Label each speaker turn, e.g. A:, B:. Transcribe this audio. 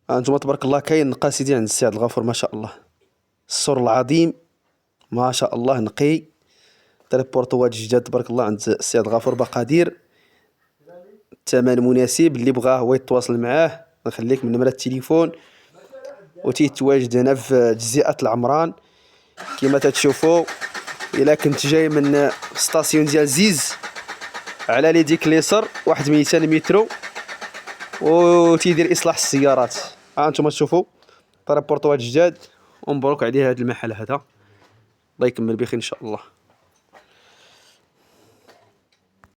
A: هانتوما تبارك الله كاين نقا سيدي عند السي عبد الغفور ما شاء الله. السور العظيم ما شاء الله نقي. تليبورطوات جداد تبارك الله عند السي عبد الغفور بقادير. الثمن مناسب، اللي بغاه هو يتواصل معاه. نخليك من نمرة التليفون. وتيتواجد هنا في جزيئة العمران كما تتشوفوا. الا كنت جاي من ستاسيون ديال زيز على ليديك اليسار واحد 200 مترو وتيدير اصلاح السيارات. ها انتم تشوفوا طريبورطوات جداد ومبروك عليه هذا المحل هذا. الله يكمل بخير ان شاء الله.